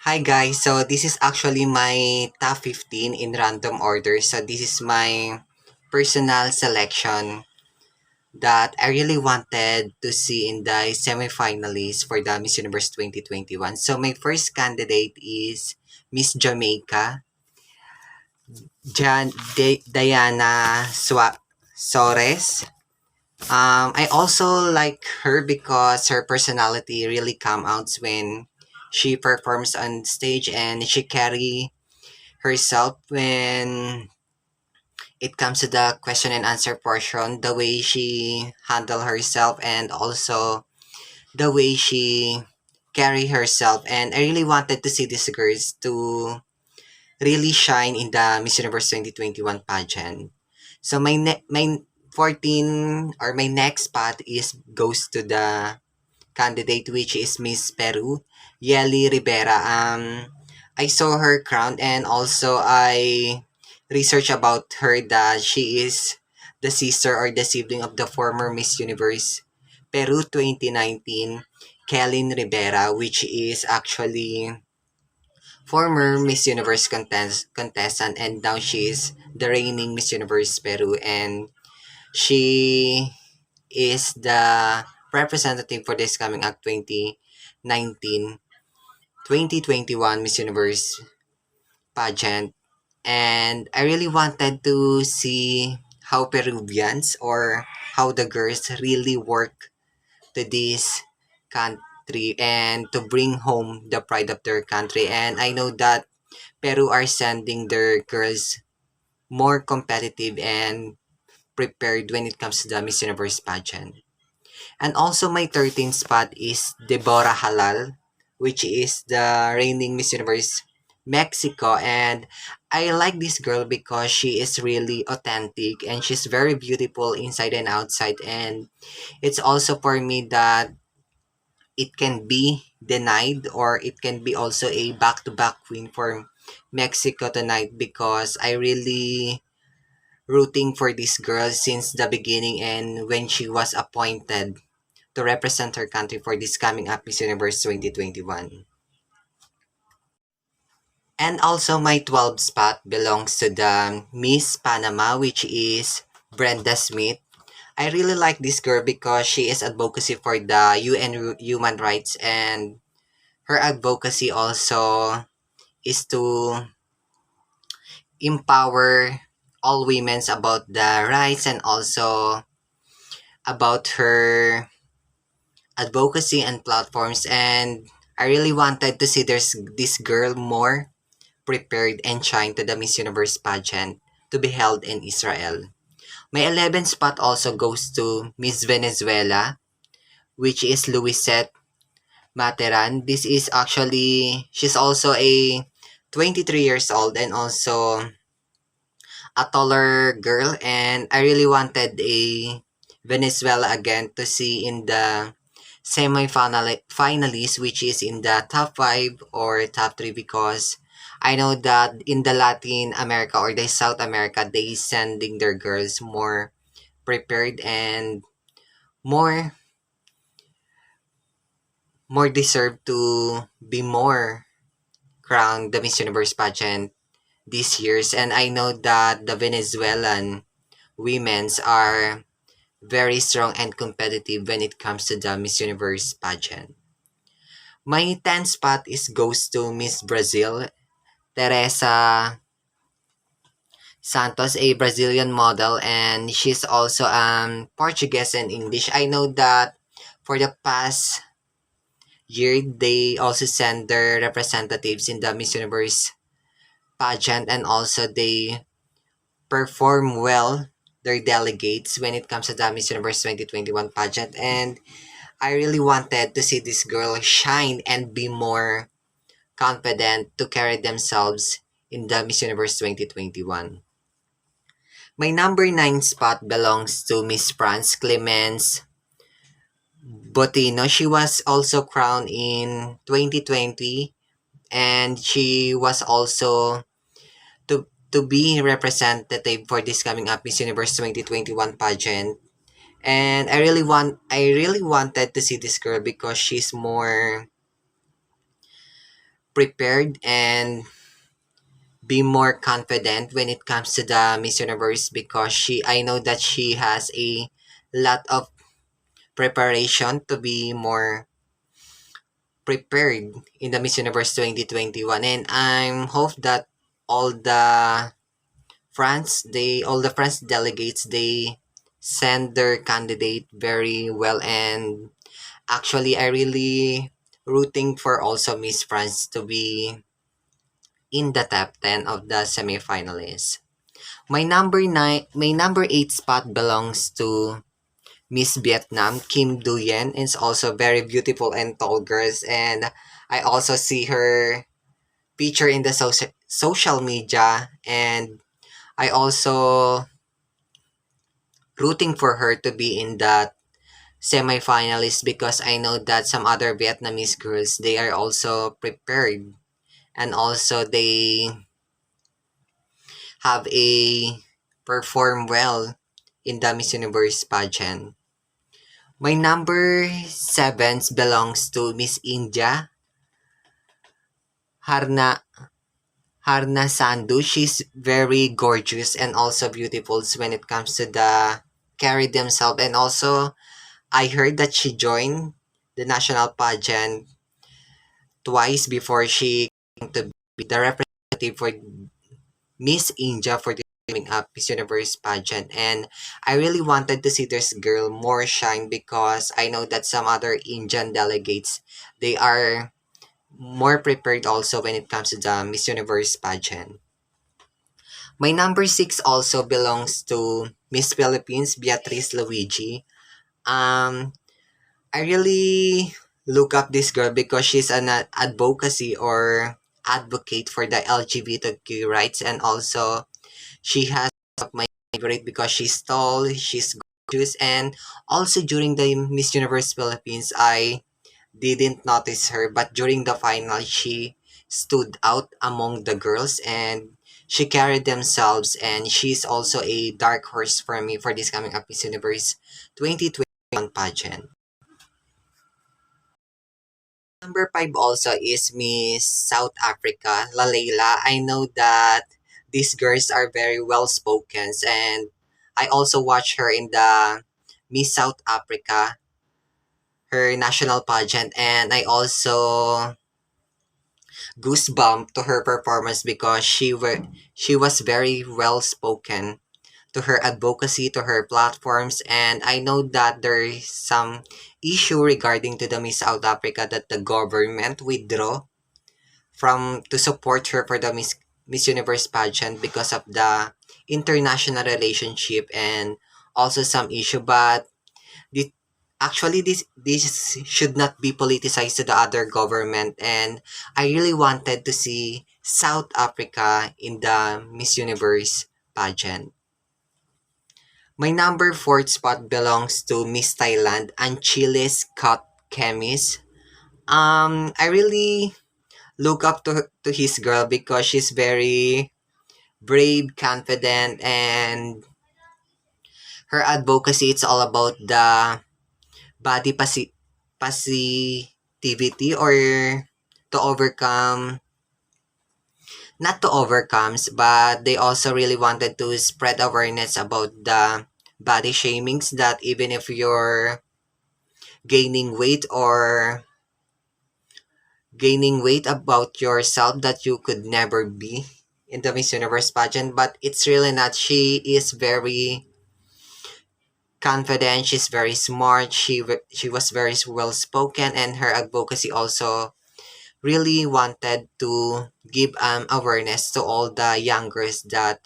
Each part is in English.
Hi guys, so this is actually my top 15 in random order. So this is my personal selection that I really wanted to see in the semi-finalists for the Miss Universe 2021. So my first candidate is Miss Jamaica, Diana Sores. I also like her because her personality really comes out when she performs on stage and she carry herself when it comes to the question and answer portion, the way she handle herself and also the way she carry herself. And I really wanted to see these girls to really shine in the Miss Universe 2021 pageant. So my 14 or my next spot is goes to the candidate, which is Miss Peru, Yeli Rivera. I saw her crown and also I researched about her that she is the sister or the sibling of the former Miss Universe Peru 2019, Kelly Rivera, which is actually former Miss Universe contestant, and now she is the reigning Miss Universe Peru, and she is the representative for this coming up 2019 2021 Miss Universe pageant. And I really wanted to see how Peruvians or how the girls really work to this country and to bring home the pride of their country. And I know that Peru are sending their girls more competitive and prepared when it comes to the Miss Universe pageant. And also my 13th spot is Deborah Halal, which is the reigning Miss Universe Mexico. And I like this girl because she is really authentic and she's very beautiful inside and outside. And it's also for me that it can be denied or it can be also a back-to-back win for Mexico tonight because I really rooting for this girl since the beginning and when she was appointed to represent her country for this coming up Miss Universe 2021. And also my 12th spot belongs to the Miss Panama, which is Brenda Smith. I really like this girl because she is advocacy for the UN human rights, and her advocacy also is to empower all women about the rights and also about her advocacy and platforms. And I really wanted to see this girl more prepared and shine to the Miss Universe pageant to be held in Israel. My 11th spot also goes to Miss Venezuela, which is Luisette Materan. This is actually, she's also a 23 years old and also a taller girl. And I really wanted a Venezuela again to see in the semi-finalist, which is in the top 5 or top 3 because I know that in the Latin America or the South America, they sending their girls more prepared and more more deserved to be more crowned the Miss Universe pageant this year's. And I know that the Venezuelan women's are very strong and competitive when it comes to the Miss Universe pageant. My 10th spot is goes to Miss Brazil, Teresa Santos, a Brazilian model, and she's also Portuguese and English. I know that for the past year, they also send their representatives in the Miss Universe pageant and also they perform well their delegates when it comes to the Miss Universe 2021 pageant. And I really wanted to see this girl shine and be more confident to carry themselves in the Miss Universe 2021. My number 9 spot belongs to Miss France Clemence Botino. She was also crowned in 2020 and she was also to be representative for this coming up Miss Universe 2021 pageant. And I really wanted to see this girl because she's more prepared and be more confident when it comes to the Miss Universe because I know that she has a lot of preparation to be more prepared in the Miss Universe 2021, and I'm hope that all the all the France delegates, they send their candidate very well, and actually I really rooting for also Miss France to be in the top 10 of the semi-finalists. My number 8 spot belongs to Miss Vietnam, Kim Duyen, is also very beautiful and tall girls, and I also see her picture in the social media, and I also rooting for her to be in that semi-finalist because I know that some other Vietnamese girls, they are also prepared, and also they have a perform well in the Miss Universe pageant. My number 7 belongs to Miss India, Harna Harna Sandhu. She's very gorgeous and also beautiful when it comes to the carry themselves. And also, I heard that she joined the national pageant twice before she came to be the representative for Miss India for the coming up Miss Universe pageant. And I really wanted to see this girl more shine because I know that some other Indian delegates, they are more prepared also when it comes to the Miss Universe pageant. My number 6 also belongs to Miss Philippines, Beatrice Luigi. Um, I really look up this girl because she's an advocacy or advocate for the LGBTQ rights, and also she has of my favorite because she's tall, she's gorgeous, and also during the Miss Universe Philippines, I didn't notice her, but during the final, she stood out among the girls and she carried themselves, and she's also a dark horse for me for this coming up Miss Universe 2021 pageant. Number 5 also is Miss South Africa, Lalela. I know that these girls are very well spoken, and I also watch her in the Miss South Africa, her national pageant, and I also goosebump to her performance because she was very well spoken to her advocacy, to her platforms, and I know that there is some issue regarding to the Miss South Africa that the government withdraw from to support her for the Miss Universe pageant because of the international relationship and also some issue, but this, actually this should not be politicized to the other government, and I really wanted to see South Africa in the Miss Universe pageant. My number 4 spot belongs to Miss Thailand, Anchiles Cut Chemis. I really look up to his girl because she's very brave, confident, and her advocacy, it's all about the body positivity, or to overcome, not to overcomes, but they also really wanted to spread awareness about the body shamings, that even if you're gaining weight or gaining weight about yourself, that you could never be in the Miss Universe pageant, but it's really not. She is very confident, she's very smart, she was very well spoken, and her advocacy also really wanted to give awareness to all the young girls that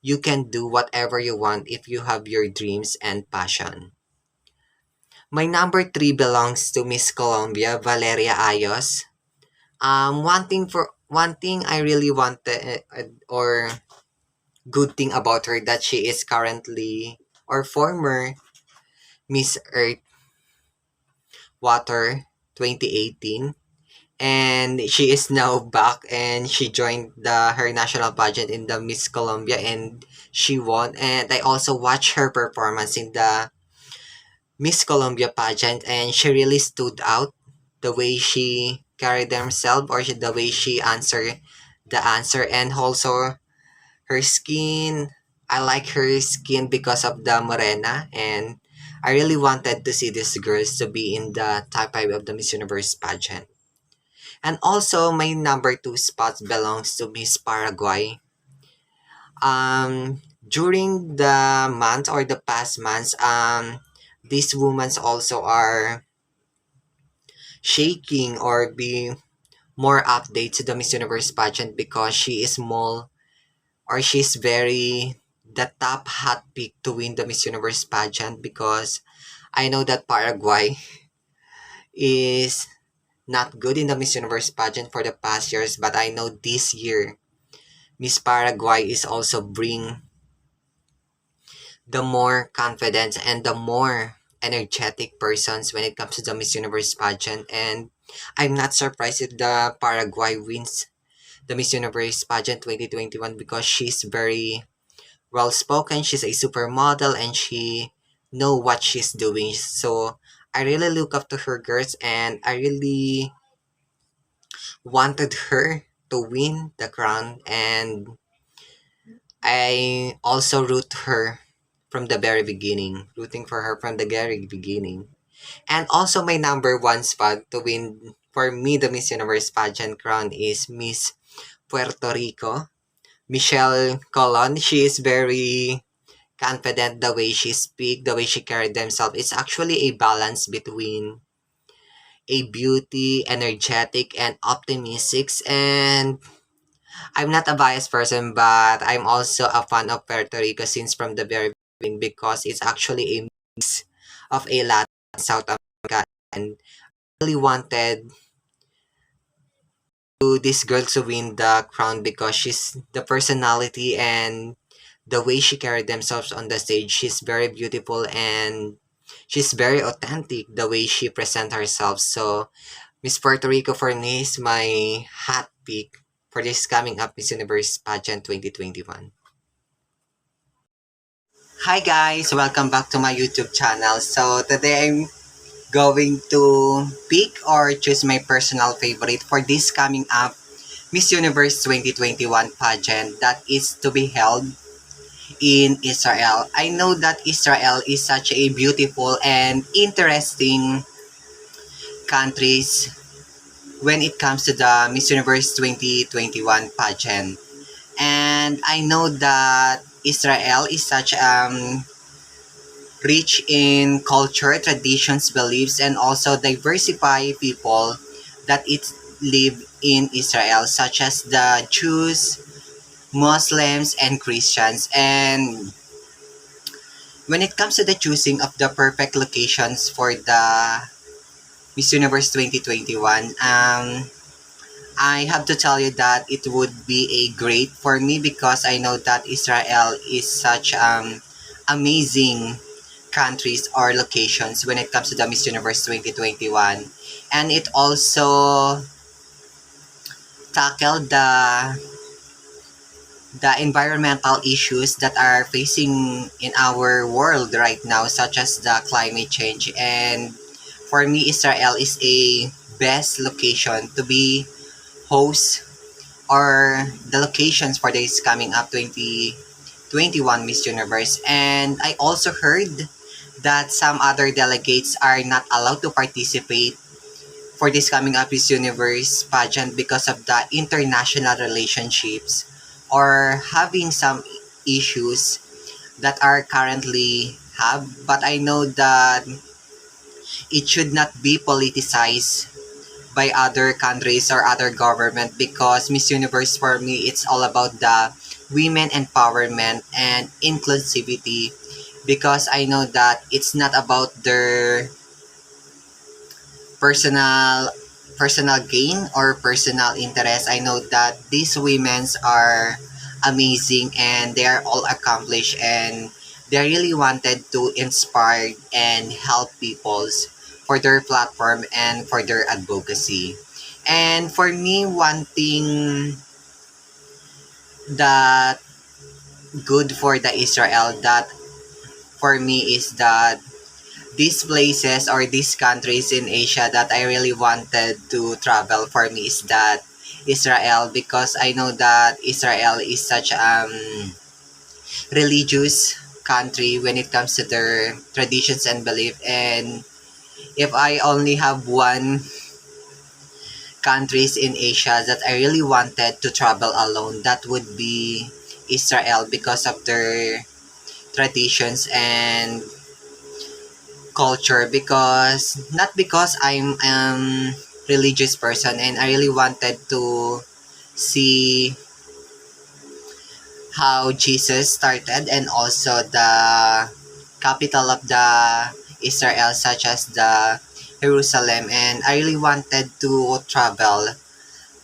you can do whatever you want if you have your dreams and passion. My number 3 belongs to Miss Colombia, Valeria Ayos. One thing I really wanted, or good thing about her, that she is currently or former Miss Earth Water 2018, and she is now back, and she joined the her national pageant in the Miss Colombia, and she won, and I also watched her performance in the Miss Colombia pageant, and she really stood out the way she carry themselves or the way she answer the answer, and also her skin. I like her skin because of the morena, and I really wanted to see these girls to be in the top 5 of the Miss Universe pageant. And also my number 2 spot belongs to Miss Paraguay. During the month or the past months, these women also are shaking or be more updates to the Miss Universe pageant because she is small or she's very the top hot pick to win the Miss Universe pageant, because I know that Paraguay is not good in the Miss Universe pageant for the past years, but I know this year Miss Paraguay is also bring the more confidence and the more energetic persons when it comes to the Miss Universe pageant, and I'm not surprised if the Paraguay wins the Miss Universe pageant 2021 because she's very well spoken, she's a supermodel, and she know what she's doing. So I really look up to her girls, and I really wanted her to win the crown, and I also root her from the very beginning, rooting for her from the very beginning. And also my number 1 spot to win for me the Miss Universe pageant crown is Miss Puerto Rico, Michelle Colon. She is very confident the way she speak, the way she carried themselves. It's actually a balance between a beauty, energetic, and optimistic. And I'm not a biased person, but I'm also a fan of Puerto Rico since from the very beginning because it's actually a mix of a Latin and South America. And I really wanted to this girl to win the crown because she's the personality and the way she carried themselves on the stage. She's very beautiful and she's very authentic the way she present herself. So Miss Puerto Rico for me is my hot pick for this coming up Miss Universe pageant 2021. Hi guys, welcome back to my YouTube channel. So today I'm going to pick or choose my personal favorite for this coming up Miss Universe 2021 pageant that is to be held in Israel. I know that Israel is such a beautiful and interesting countries when it comes to the Miss Universe 2021 pageant. And I know that Israel is such rich in culture, traditions, beliefs, and also diversify people that it live in Israel, such as the Jews, Muslims, and Christians. And when it comes to the choosing of the perfect locations for the Miss Universe 2021, I have to tell you that it would be a great for me because I know that Israel is such amazing countries or locations when it comes to the Miss Universe 2021, and it also tackled the environmental issues that are facing in our world right now, such as the climate change. And for me, Israel is a best location to be host or the locations for this coming up 2021 Miss Universe. And I also heard that some other delegates are not allowed to participate for this coming up Miss Universe pageant because of the international relationships or having some issues that are currently have. But I know that it should not be politicized by other countries or other government, because Miss Universe for me it's all about the women empowerment and inclusivity, because I know that it's not about their personal gain or personal interest. I know that these women's are amazing and they are all accomplished, and they really wanted to inspire and help peoples for their platform and for their advocacy. And for me, one thing that good for the Israel that for me is that these places or these countries in Asia that I really wanted to travel for me is that Israel, because I know that Israel is such religious country when it comes to their traditions and belief. And if I only have one countries in Asia that I really wanted to travel alone, that would be Israel, because of their traditions and culture. Because not because I'm religious person, and I really wanted to see how Jesus started, and also the capital of the Israel, such as the Jerusalem. And I really wanted to travel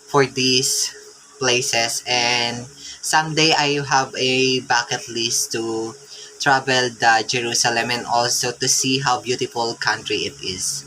for these places, and someday I have a bucket list to travel the Jerusalem and also to see how beautiful country it is.